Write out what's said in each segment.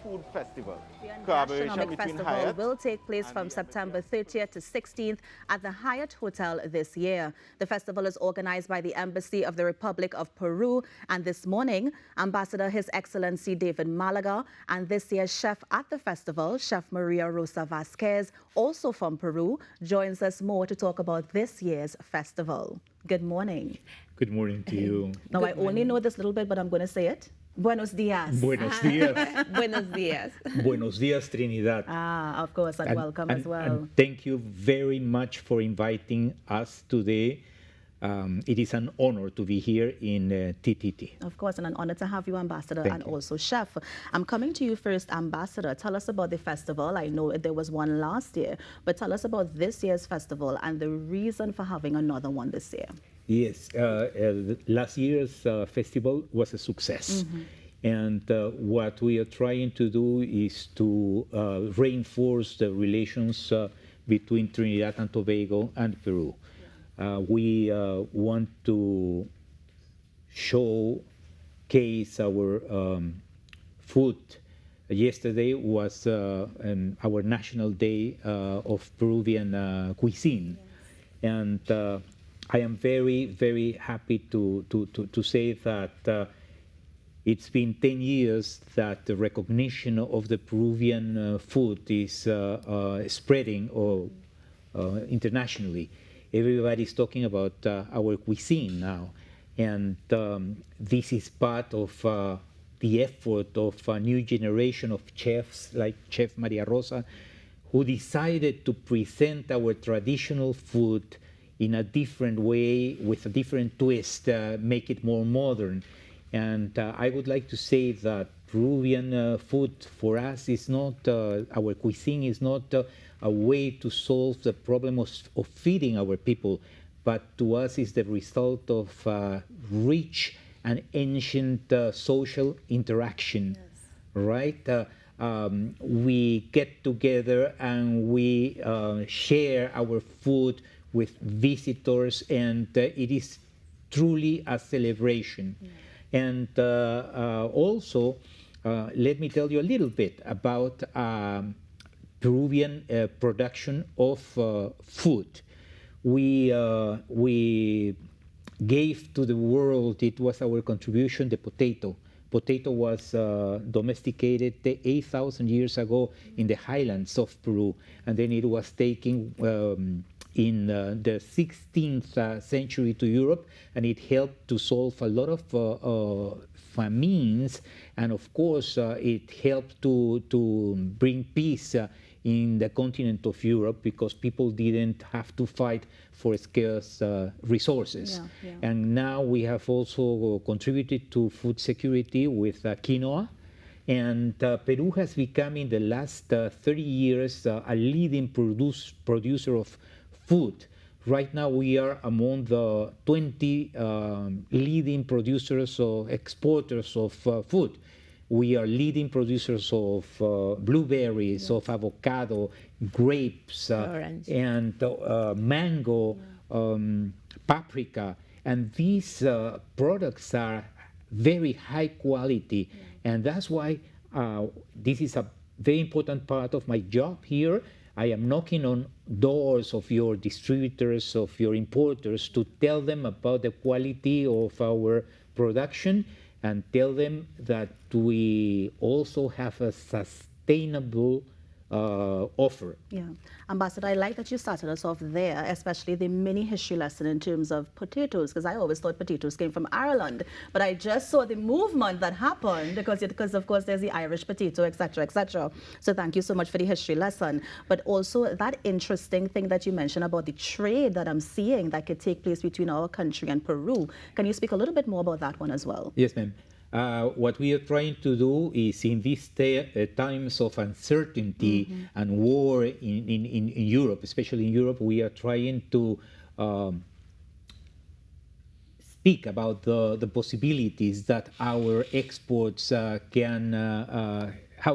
Food Festival. The Collaboration Gastronomic between Festival Hyatt will take place and from the September Embassy 30th to 16th at the Hyatt Hotel this year. The festival is organized by the Embassy of the Republic of Peru, and this morning, Ambassador His Excellency David Malaga and this year's chef at the festival, Chef Maria Rosa Vasquez, also from Peru, joins us more to talk about this year's festival. Good morning. Good morning to you. Now, I only know this little bit, but I'm going to say it. Buenos dias. Buenos dias. Buenos dias. Buenos dias, Trinidad. Of course, and welcome as well. And thank you very much for inviting us today. It is an honor to be here in T&T. Of course, and an honor to have you, Ambassador, Thank and you. also Chef. I'm coming to you first, Ambassador. Tell us about the festival. I know there was one last year, but tell us about this year's festival and the reason for having another one this year. Yes, last year's festival was a success. And what we are trying to do is to reinforce the relations between Trinidad and Tobago and Peru. We want to showcase our food. Yesterday was our National Day of Peruvian cuisine. And I am very, very happy to say that it's been 10 years that the recognition of the Peruvian food is spreading internationally. Everybody's talking about our cuisine now. And this is part of the effort of a new generation of chefs like Chef Maria Rosa, who decided to present our traditional food in a different way, with a different twist, make it more modern. And I would like to say that Peruvian food for us is not, our cuisine is not a way to solve the problem of feeding our people, but to us is the result of rich and ancient social interaction, right? We get together and we share our food with visitors, and it is truly a celebration. And also, let me tell you a little bit about Peruvian production of food. We gave to the world, it was our contribution, the potato. Potato was domesticated 8,000 years ago in the highlands of Peru, and then it was taken in the 16th century to Europe, and it helped to solve a lot of famines, and of course it helped to bring peace in the continent of Europe, because people didn't have to fight for scarce resources. And now we have also contributed to food security with quinoa. And Peru has become in the last 30 years a leading producer of food. Right now we are among the 20 leading producers or exporters of food. We are leading producers of blueberries, of avocado, grapes, and mango, paprika. And these products are very high quality. And that's why this is a very important part of my job here. I am knocking on doors of your distributors, of your importers, to tell them about the quality of our production and tell them that we also have a sustainable offer. Yeah. Ambassador, I like that you started us off there, especially the mini history lesson in terms of potatoes, because I always thought potatoes came from Ireland, but I just saw the movement that happened because of course there's the Irish potato, etc., etc. So thank you so much for the history lesson. But also that interesting thing that you mentioned about the trade that I'm seeing that could take place between our country and Peru. Can you speak a little bit more about that one as well? Yes, ma'am. What we are trying to do is, in these times of uncertainty and war in Europe, especially in Europe, we are trying to speak about the possibilities that our exports how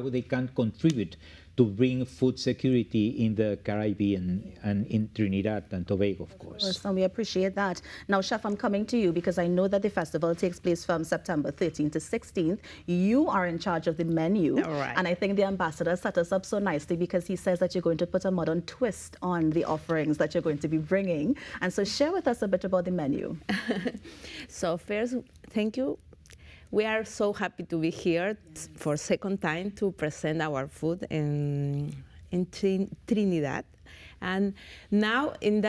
they can contribute to bring food security in the Caribbean and in Trinidad and Tobago, of course. And we appreciate that. Now, Chef, I'm coming to you because I know that the festival takes place from September 13th to 16th. You are in charge of the menu. All right. And I think the ambassador set us up so nicely because he says that you're going to put a modern twist on the offerings that you're going to be bringing. And so share with us a bit about the menu. So first, thank you. We are so happy to be here for second time to present our food in Trinidad. And now in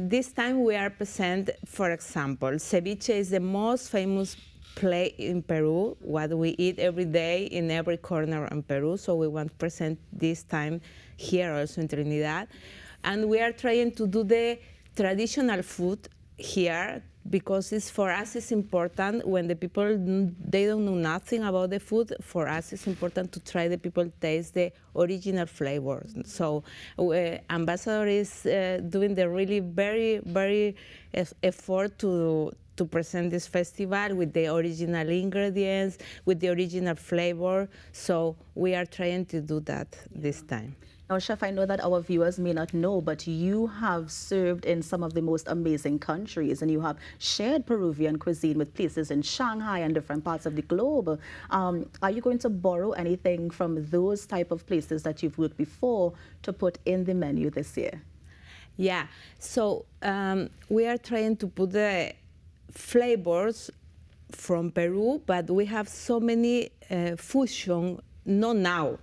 this time we are present, for example, ceviche is the most famous plate in Peru, what we eat every day in every corner in Peru. So we want to present this time here also in Trinidad. And we are trying to do the traditional food here because for us it's important when the people, they don't know nothing about the food. For us it's important to try the people taste the original flavors. So Ambassador is doing the really very effort to present this festival with the original ingredients, with the original flavor. So we are trying to do that this time. Now, Chef, I know that our viewers may not know, but you have served in some of the most amazing countries, and you have shared Peruvian cuisine with places in Shanghai and different parts of the globe. Are you going to borrow anything from those type of places that you've worked before to put in the menu this year? Yeah, so we are trying to put the flavors from Peru, but we have so many fusion, not now,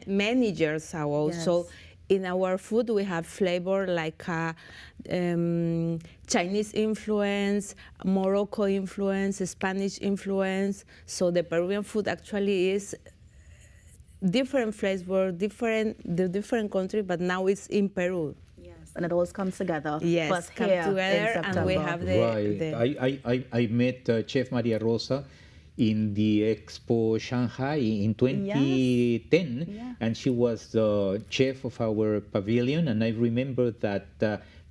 many years ago. Yes. So in our food we have flavor like Chinese influence, Morocco influence, Spanish influence. So the Peruvian food actually is different flavor, different country, but now it's in Peru. And it all comes together. Yes, first come here together, in and we have I met Chef Maria Rosa in the Expo Shanghai in 2010, and she was the chef of our pavilion. And I remember that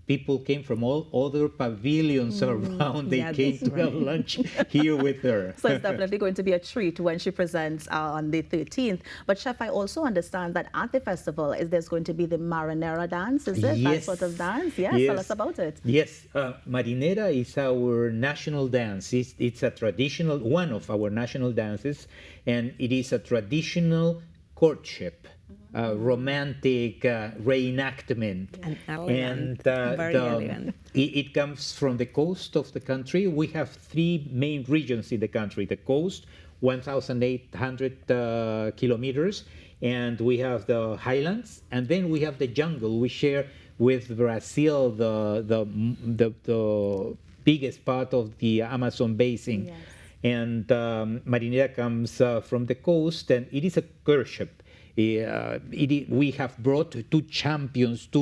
people came from all other pavilions around. They came to have lunch here with her. So it's definitely going to be a treat when she presents on the 13th. But Chef, I also understand that at the festival, there's going to be the marinera dance, is it? Yes. That sort of dance? Yes, tell us about it. Yes, marinera is our national dance. It's a traditional, one of our national dances, and it is a traditional courtship. Romantic reenactment, and very elegant. It comes from the coast of the country. We have three main regions in the country: the coast, 1,800 kilometers, and we have the highlands, and then we have the jungle. We share with Brazil the biggest part of the Amazon basin, and marinera comes from the coast, and it is a courtship. We have brought two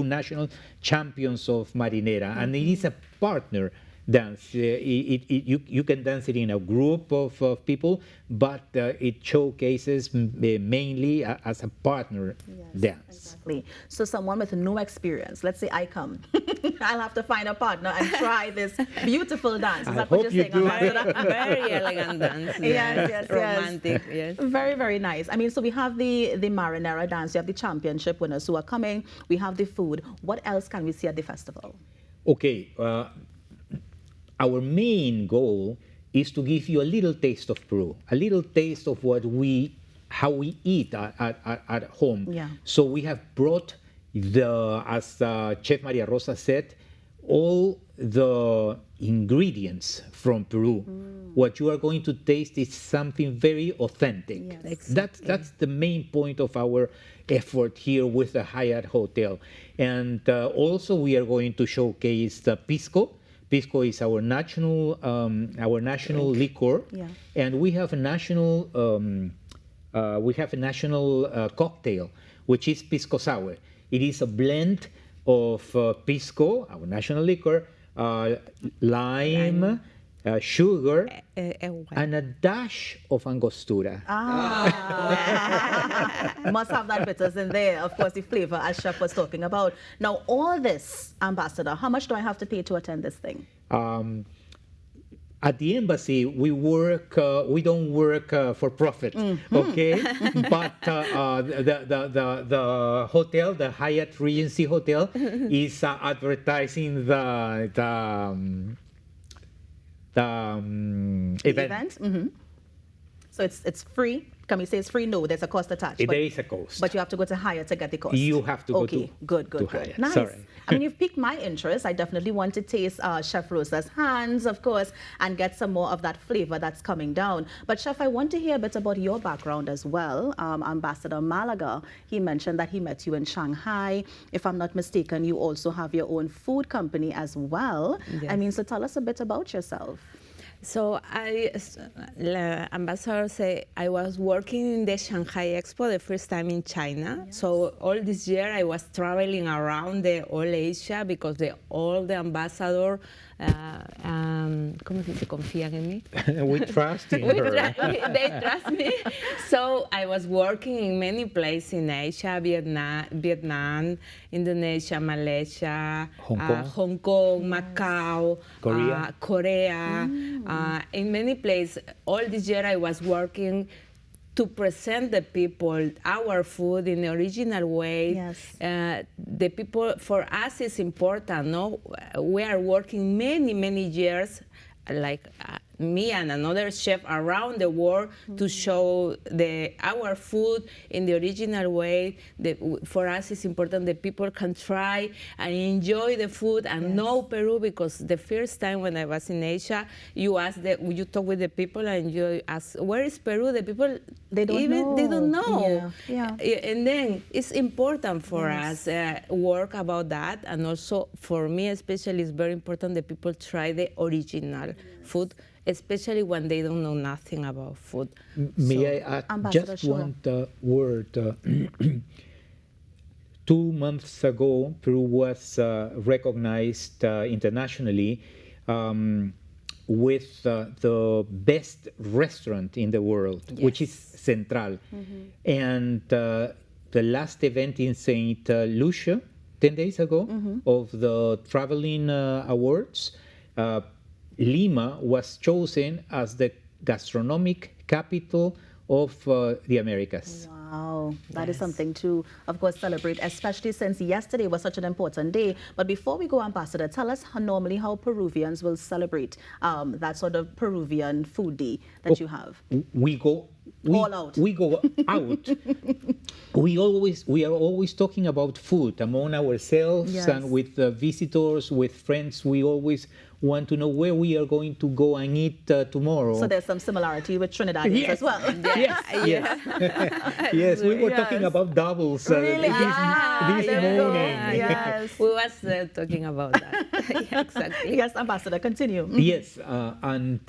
national champions of marinera, and it is a partner dance. You can dance it in a group of people, but it showcases mainly as a partner dance. Exactly. So someone with no experience, let's say I come, I'll have to find a partner and try this beautiful dance. Is that what you're saying, Ambassador? Very elegant dance. Yes. Romantic, yes. Very, very nice. I mean, so we have the marinera dance, we have the championship winners who are coming, we have the food. What else can we see at the festival? Okay. Our main goal is to give you a little taste of Peru, a little taste of how we eat at home. Yeah. So we have brought as Chef Maria Rosa said, all the ingredients from Peru. What you are going to taste is something very authentic. Yes. Exactly. That's the main point of our effort here with the Hyatt Hotel. And also we are going to showcase the pisco. Pisco is our national liquor, and we have a national cocktail, which is pisco sour. It is a blend of pisco, our national liquor, lime, sugar, and a dash of angostura. Must have that bitters in there, of course, the flavor as Chef was talking about. Now, all this, Ambassador, how much do I have to pay to attend this thing? at the embassy, we work. We don't work for profit, okay? But the hotel, the Hyatt Regency Hotel, is advertising the event. So it's free. Can we say it's free? No, there's a cost attached. There is a cost. But you have to go to Hyatt to get the cost. You have to go to good. Hyatt. Nice. Sorry. I mean, you've piqued my interest. I definitely want to taste Chef Rosa's hands, of course, and get some more of that flavor that's coming down. But Chef, I want to hear a bit about your background as well. Ambassador Malaga, he mentioned that he met you in Shanghai. If I'm not mistaken, you also have your own food company as well. Yes. I mean, so tell us a bit about yourself. So Ambassador said I was working in the Shanghai Expo the first time in China. Yes. So all this year I was traveling around all Asia because all the ambassador, ¿cómo se dice? Confían en mí. We trust in her. They trust me. So I was working in many places in Asia, Vietnam, Indonesia, Malaysia, Hong Kong, Macau, Korea. In many places, all this year I was working to present the people our food in the original way. Yes. The people, for us, is important. No, we are working many years, like me and another chef around the world to show our food in the original way. For us, it's important that people can try and enjoy the food and know Peru, because the first time when I was in Asia, you talk with the people and you ask, where is Peru? The people, they don't know. Yeah. And then it's important for us work about that, and also for me especially, it's very important that people try the original food, especially when they don't know nothing about food. May I add Ambassador, just one word? 2 months ago, Peru was recognized internationally with the best restaurant in the world, which is Central. And the last event in St. Lucia, 10 days ago, of the Traveling Awards, Lima was chosen as the gastronomic capital of the Americas. Wow, that is something to, of course, celebrate, especially since yesterday was such an important day. But before we go, Ambassador, tell us normally how Peruvians will celebrate that sort of Peruvian food day that you have. We go all out. We go out. We are always talking about food among ourselves and with visitors, with friends. We always want to know where we are going to go and eat tomorrow. So there's some similarity with Trinidadians as well. Yes, we were talking about doubles really? this morning. Yes. We was talking about that. Exactly. Yes, Ambassador, continue. Yes, and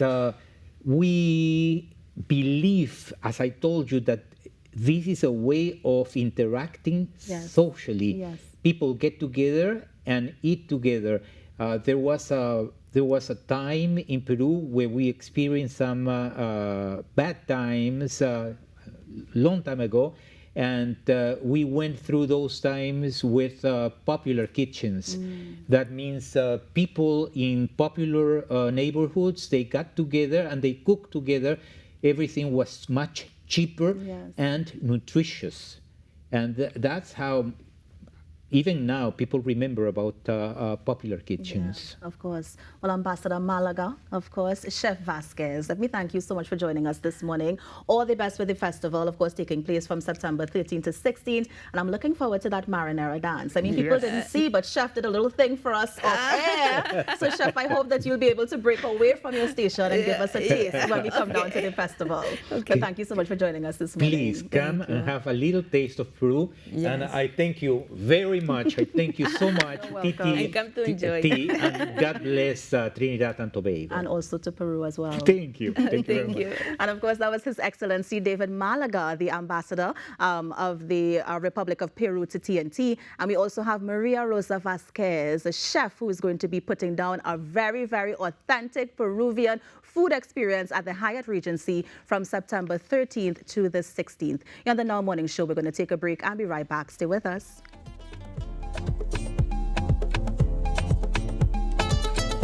we believe, as I told you, that this is a way of interacting socially. People get together and eat together. There was a time in Peru where we experienced some bad times long time ago, and we went through those times with popular kitchens. That means people in popular neighborhoods, they got together and they cooked together. Everything was much cheaper and nutritious, and that's how even now people remember about popular kitchens. Of course. Well, Ambassador Malaga, of course, Chef Vasquez, let me thank you so much for joining us this morning. All the best with the festival, of course, taking place from September 13th to 16th. And I'm looking forward to that marinara dance. I mean, people didn't see, but Chef did a little thing for us off air. So, Chef, I hope that you'll be able to break away from your station and give us a taste when we come down to the festival. Okay. So thank you so much for joining us this morning. Please come and have a little taste of Peru. And I thank you very much. I thank you so much, I come to enjoy. And God bless Trinidad and Tobago. And also to Peru as well. Thank you. Thank you very much. And of course, that was His Excellency David Malaga, the ambassador of the Republic of Peru to T&T. And we also have Maria Rosa Vasquez, a chef who is going to be putting down a very, very authentic Peruvian food experience at the Hyatt Regency from September 13th to the 16th. You're on the Now Morning Show. We're going to take a break and be right back. Stay with us.